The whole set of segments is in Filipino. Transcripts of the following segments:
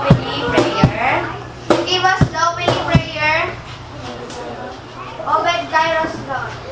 opening prayer. Give us the opening prayer. Obed Kairos Lord.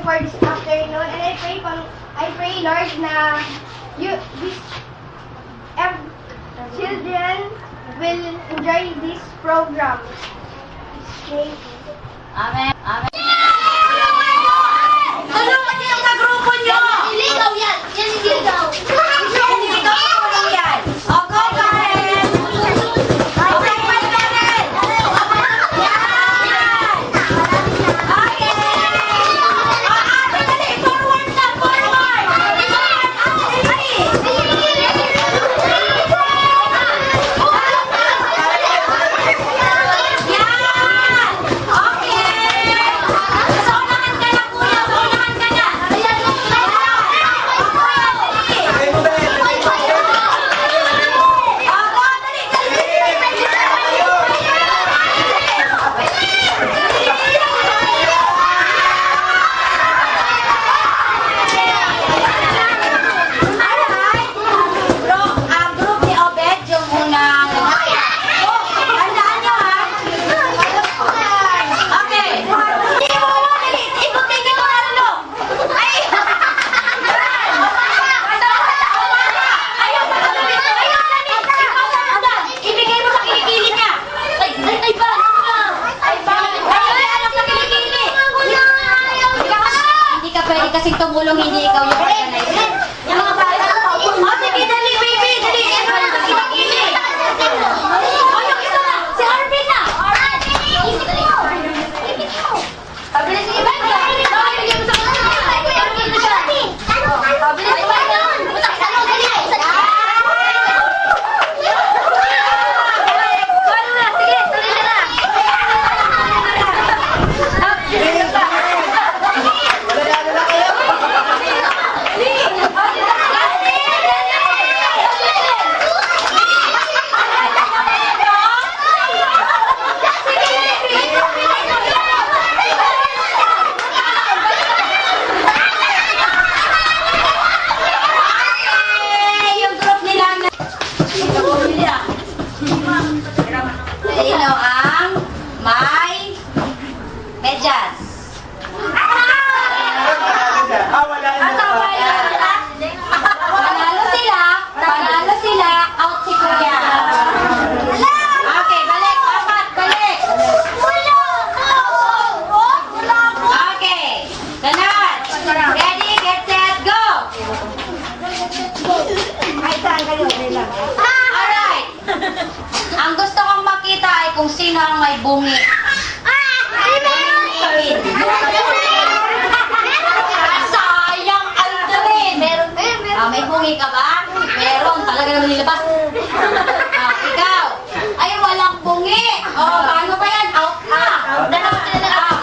for this afternoon, and I pray, Lord, na children will enjoy this program. Thank you. Amen. Amen. Tulungan niyo yung kagrupo niyo! Iligaw yan! Yan iligaw! Iligaw ko lang yan! O, go, Karen! Okay, my Karen! Yan! Okay! O, ate, dali! Forward na! Forward! Yan! Okay! So, unahan ka na, kuya! Unahan ka na! Ang group ni Obed, yung unang tandaan nyo ha. Okay. Hindi mo ulit. Ikutin nyo ang ano. Ay! Ayaw pa kami. Ayaw na ni. Ibigay mo sa kilikili niya. Ay, ba? Ay, ba? Ay, anak sa kilikili. Hindi ka pwede kasing tumulong, hindi ikaw yung organizer. Yung mga bata. O, sige, dali, baby. Dali, ito na sa kilikili. O, yung isa na. Si Arvin na. Pabilis si Ivan. Ibigay mo sa kanila. Ibigay mo siya. Pabilis si Ivan. Paano na? Sige, tuloy na. Yung group nila na sino ang may medyas? Panalo sila, out si Kuya. Okay, balik, apat, balik. Okay, ganun. Ready, get set, go. Alright. Ang gusto kong makita ay kung sino ang may bungi. Sayang, Aldrin. May bungi ka ba? Meron, talaga naman nilabas. Ikaw. Ay, walang bungi. Paano ba yan? Out na.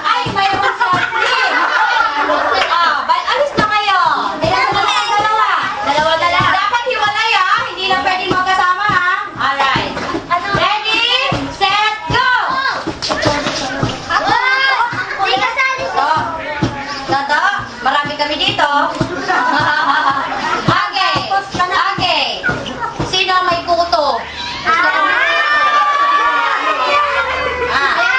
Ay, mayroon sa free. Alis na kayo. Dalawa. Dapat hiwalay hindi na pwedeng magkasama Alright. Ready, set, go! Toto, marami kami dito. Okay. Sino ang may kuto?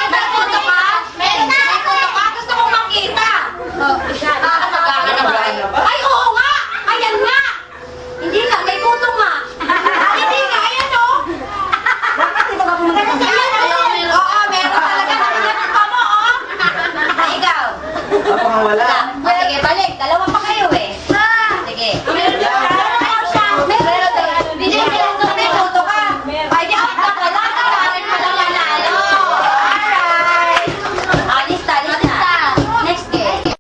May kuto ka? May kuto ka? Gusto mong makita? Magkakaroon ba kayo? Ay, oo nga! Ayan nga! Hindi nga, may kuto nga. Hindi nga, ayan o. Oo, meron talaga. Nakikita mo, ikaw. Wala. Sige, balik. Dalawa pa kayo Sige. May kuto ka. Ay, di out na pala. Kakarin pa lang manalo. Alright. Lista. Next game.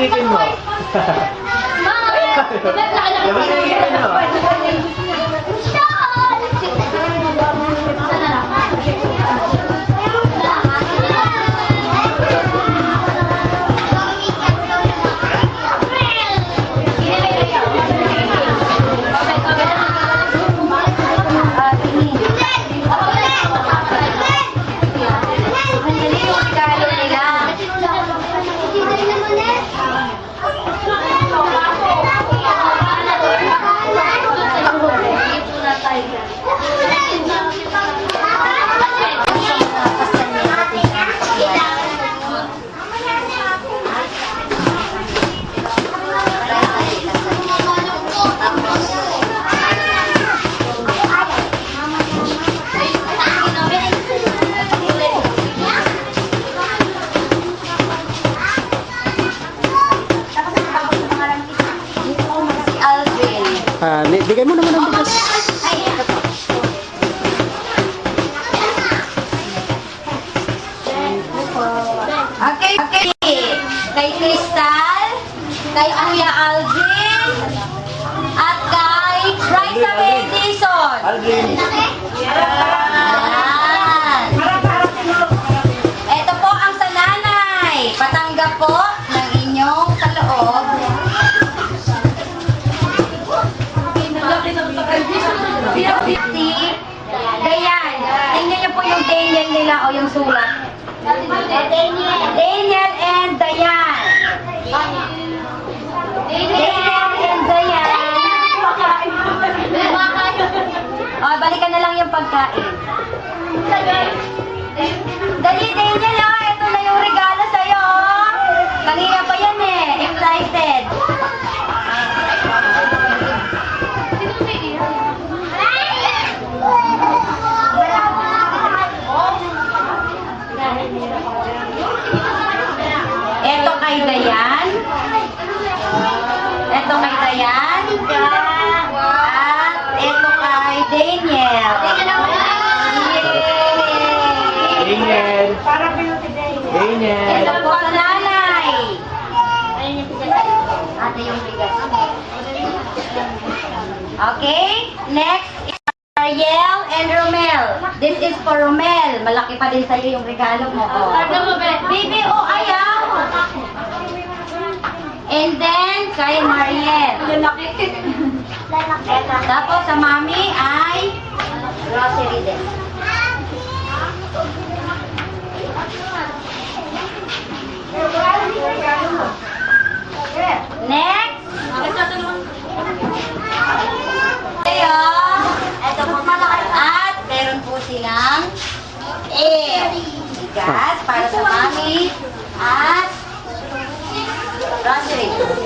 ngipin mo. Labas yung ngipin mo. Bigay mo naman ang bigas. Okay. Kay Crystal, kay Kuya Alvin, at kay Raisa Mendison. Alvin. Yan. Ito po ang sananay. Patanggap po ng inyong kaloob. Si Dayan. Tingnan niyo po yung Daniel nila o yung sulat. Daniel and Dayan. Daniel and Dayan. O, balikan na lang yung pagkain. Dali, Daniel, oh. Ito na yung regalo sa'yo, oh. Kanina pa yan eh. Excited. Ito kay Dayan. Ito kay Dayan. At ito kay Daniel. Daniel. Daniel. Ito po sa nanay. Ate yung bigas. Okay, next is Ariel and Romel. This is for Romel. Malaki pa din sa'yo yung regalo mo. Oh. Baby, oh, ayaw. And then, kay Mariel. Tapos sa mami ay grocery din. Next. Ayo. Ito po malaki. At meron po silang bigas para sa mami at grocery.